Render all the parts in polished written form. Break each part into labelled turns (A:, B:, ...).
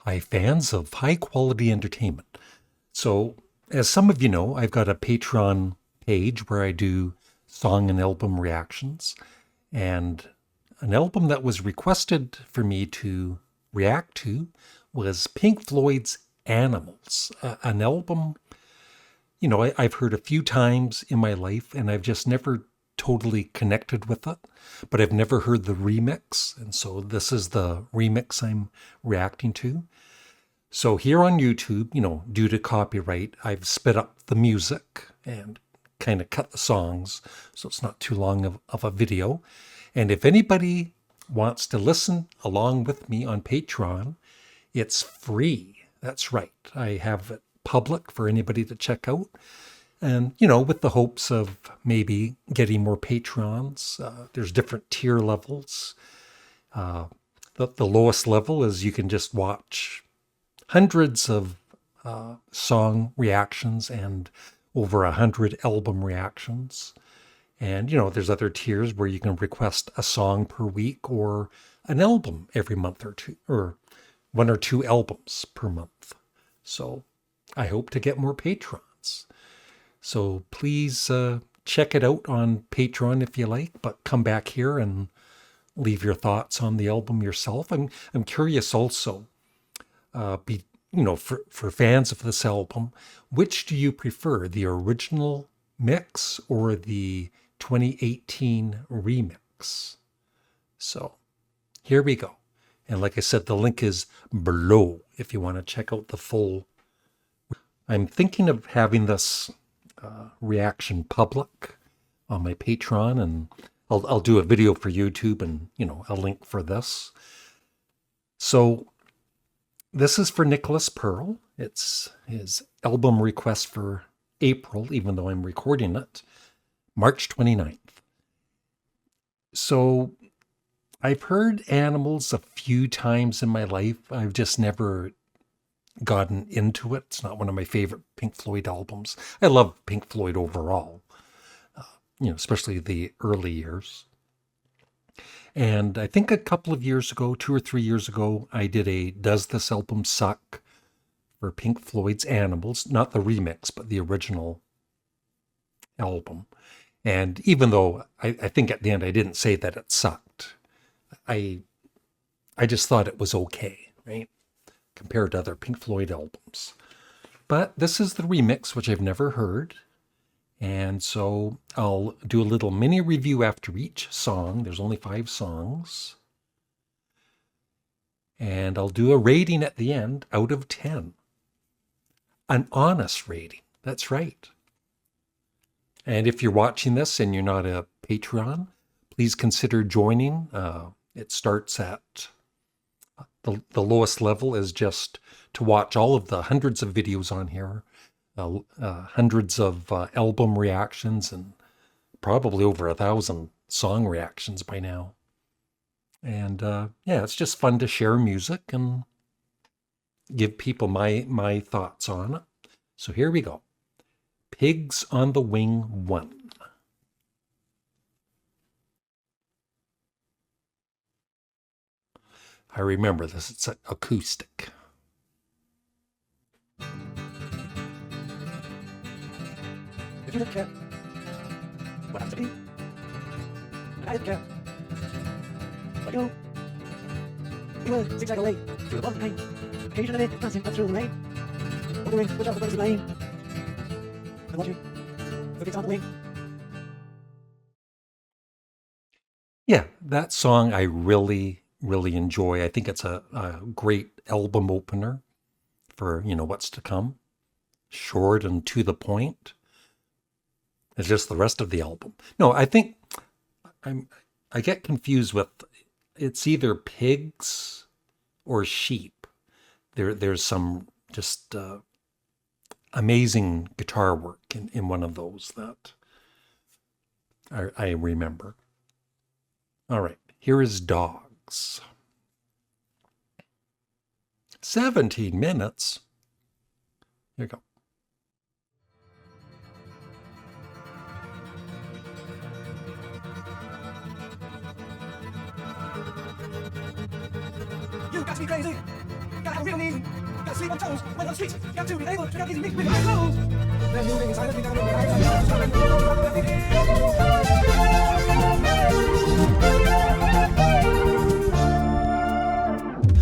A: Hi, fans of high quality entertainment. So, as some of you know, I've got a Patreon page where I do song and album reactions. And an album that was requested for me to react to was Pink Floyd's Animals, an album, I've heard a few times in my life and I've just never totally connected with it, but I've never heard the remix. And so this is the remix I'm reacting to. So here on YouTube, due to copyright, I've sped up the music and kind of cut the songs so it's not too long of a video. And if anybody wants to listen along with me on Patreon, it's free. That's right. I have it public for anybody to check out. And, with the hopes of maybe getting more patrons. There's different tier levels. The lowest level is you can just watch hundreds of song reactions and over 100 album reactions. And, there's other tiers where you can request a song per week or an album every month or two, or one or two albums per month. So I hope to get more patrons. So please check it out on Patreon if you like, but come back here and leave your thoughts on the album yourself. I'm curious also, for fans of this album, which do you prefer, the original mix or the 2018 remix? So here we go. And like I said, the link is below if you want to check out the full. I'm thinking of having this reaction public on my Patreon, and I'll do a video for YouTube and, a link for this. So this is for Nicholas Pearl. It's his album request for April, even though I'm recording it, March 29th. So I've heard Animals a few times in my life. I've just never gotten into it. It's not one of my favorite Pink Floyd albums. I love Pink Floyd overall, especially the early years. And I think a couple of years ago, 2 or 3 years ago, I did a Does This Album Suck for Pink Floyd's Animals, not the remix, but the original album. And even though I think at the end I didn't say that it sucked, I just thought it was okay, right? Compared to other Pink Floyd albums. But this is the remix, which I've never heard. And so I'll do a little mini review after each song. There's only 5 songs. And I'll do a rating at the end out of 10. An honest rating. That's right. And if you're watching this and you're not a Patreon, please consider joining. It starts at the lowest level is just to watch all of the hundreds of videos on here, hundreds of album reactions, and probably over 1,000 song reactions by now. And it's just fun to share music and give people my thoughts on it. So here we go. Pigs on the Wing 1. I remember this, it's an acoustic. If you didn't care, what happens to me? And I didn't care. But we would zigzag away through the bottom pain, occasionally passing up through the rain, wondering which of the birds is mine, and watching the pigs on the wing. Yeah, that song I really enjoy. I think it's a great album opener for, what's to come. Short and to the point. It's just the rest of the album. No, I think I get confused with, it's either pigs or sheep. There's some just amazing guitar work in one of those that I remember. All right, here is Dog. 17 minutes. Here you go. You got me crazy. Got
B: like I really need. Gotta sleep on toes, when on the streets, got to be able to get these with my clothes. There's moving inside of me, down in the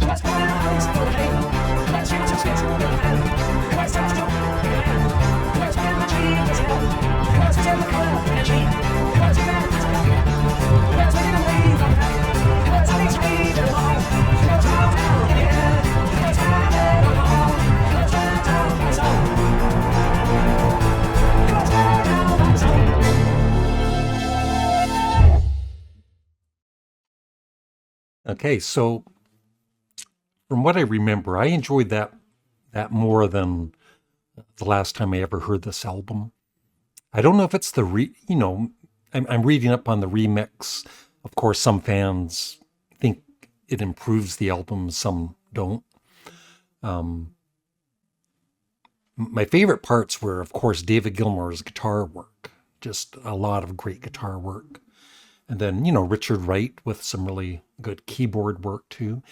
B: What's going on? It's the day. Let's get to skits. What's up, Joe? What's going on? What's hell? What's the table color? Energy. What's the man? What's making a wave on that? What's the next wave in the wall? What's going down in the air? What's happening on the wall? What's going down my soul? What's going down my soul?
A: Okay, so from what I remember, I enjoyed that more than the last time I ever heard this album. I don't know if it's I'm reading up on the remix. Of course, some fans think it improves the album, some don't. My favorite parts were, of course, David Gilmour's guitar work. Just a lot of great guitar work. And then, Richard Wright with some really good keyboard work too.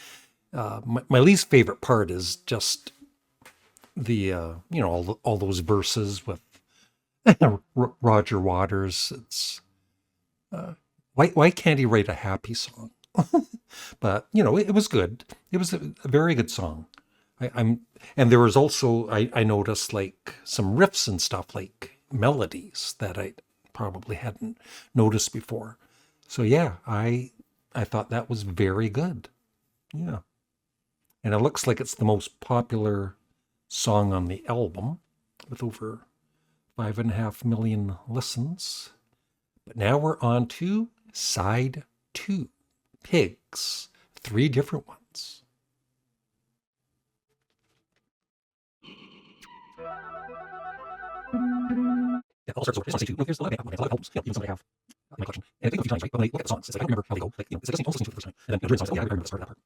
A: My least favorite part is just the, all those verses with Roger Waters. It's why can't he write a happy song? But it was good. It was a very good song. And there was also I noticed like some riffs and stuff, like melodies that I probably hadn't noticed before. So yeah, I thought that was very good. Yeah. And it looks like it's the most popular song on the album with over 5.5 million listens. But now we're on to side 2, Pigs, 3 different ones. Yeah, all sorts of songs too. There's a lot of albums, even some I have in my collection. And I think a few times, right? But when I look at the songs, it's like I don't remember how they go. Like, it's like I almost listened to it the first time. And then during the songs, I remember the start of that part.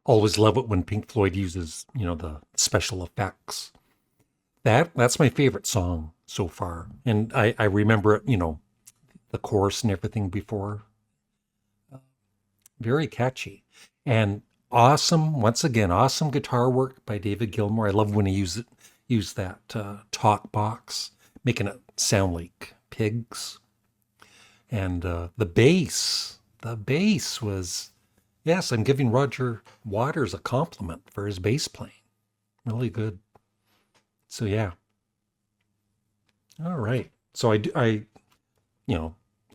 A: Always love it when Pink Floyd uses, the special effects. That's my favorite song so far. And I remember it, the chorus and everything before. Very catchy. And awesome, once again, awesome guitar work by David Gilmour. I love when he used that talk box, making it sound like pigs. And the bass was... Yes, I'm giving Roger Waters a compliment for his bass playing. Really good. So yeah. All right. So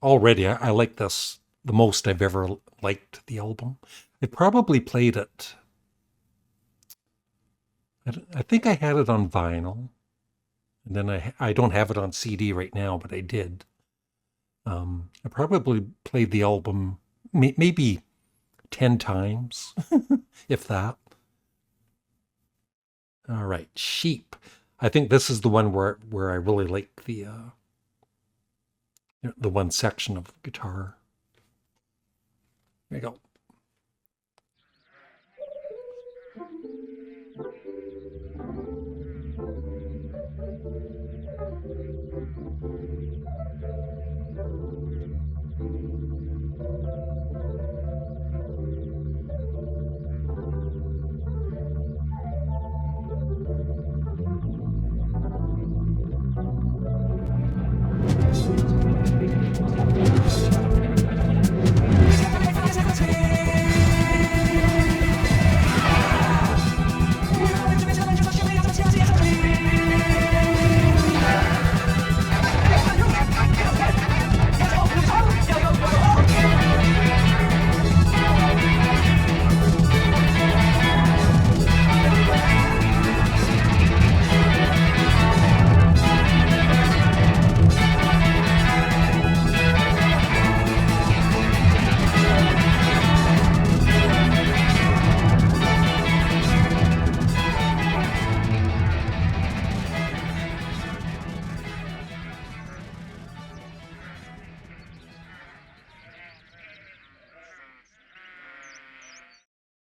A: already I like this the most I've ever liked the album. I probably played it. I think I had it on vinyl, and then I don't have it on CD right now, but I did. I probably played the album maybe 10 times, if that. All right, Sheep. I think this is the one where I really like the one section of the guitar. There you go.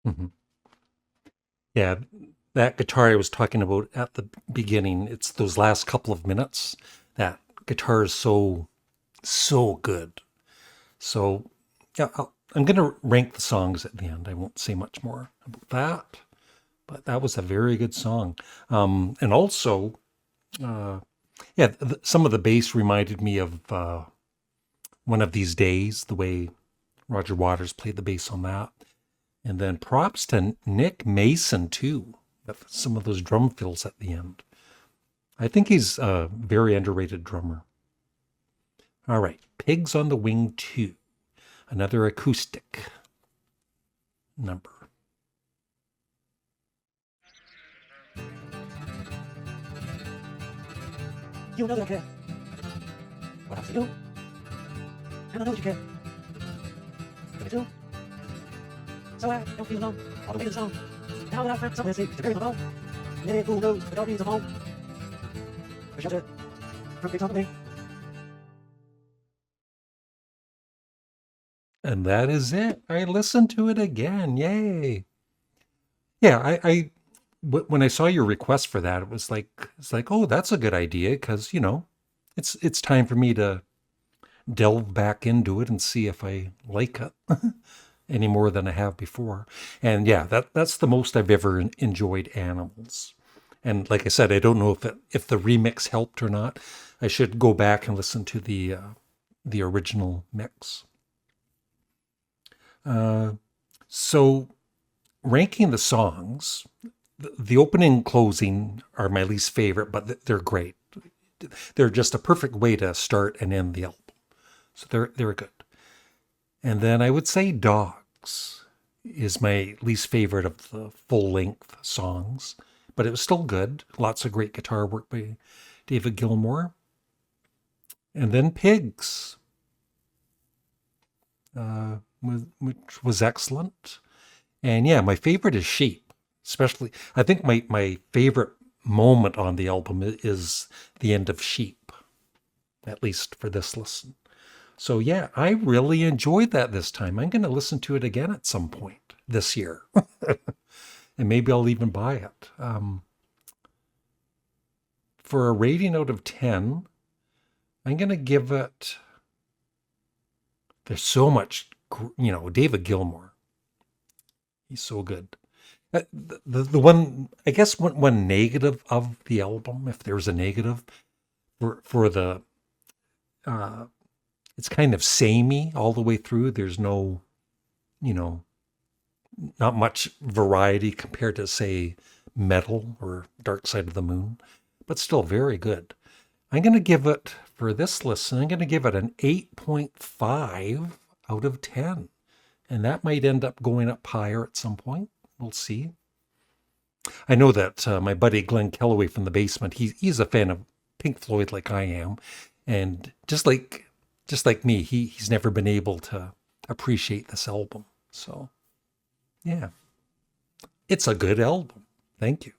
A: Mhm. Yeah, that guitar I was talking about at the beginning, it's those last couple of minutes. That guitar is so good. So, yeah, I'm going to rank the songs at the end. I won't say much more about that, but that was a very good song. And also, uh, yeah, some of the bass reminded me of One of These Days, the way Roger Waters played the bass on that. And then props to Nick Mason, too, with some of those drum fills at the end. I think he's a very underrated drummer. All right, Pigs on the Wing 2, another acoustic number.
B: You know that I care. What happens to you? And I know that you care. But me too. So I don't feel alone all the way to the song. Now that I've found somewhere safe to bury my bone. Many a fool knows the dog needs a home. For shelter from pigs on the wing.
A: And that is it. I listened to it again. Yay. Yeah, when I saw your request for that, it's like, oh, that's a good idea because, it's time for me to delve back into it and see if I like it any more than I have before. And yeah, that's the most I've ever enjoyed Animals. And like I said, I don't know if the remix helped or not. I should go back and listen to the original mix. So ranking the songs, the opening and closing are my least favorite, but they're great. They're just a perfect way to start and end the album. So they're good. And then I would say Dogs is my least favorite of the full-length songs, but it was still good. Lots of great guitar work by David Gilmour. And then Pigs, which was excellent. And yeah, my favorite is Sheep, especially. I think my favorite moment on the album is the end of Sheep, at least for this listen. So yeah, I really enjoyed that this time. I'm going to listen to it again at some point this year. And maybe I'll even buy it. For a rating out of 10, I'm going to give it... There's so much, David Gilmour. He's so good. The one, I guess, one negative of the album, if there's a negative, for the, it's kind of samey all the way through. There's no, not much variety compared to, say, Metal or Dark Side of the Moon, but still very good. I'm going to give it, for this listen, I'm going to give it an 8.5 out of 10. And that might end up going up higher at some point. We'll see. I know that my buddy Glenn Kellaway from the basement, he's a fan of Pink Floyd like I am. And just like me, he's never been able to appreciate this album. So, yeah. It's a good album. Thank you.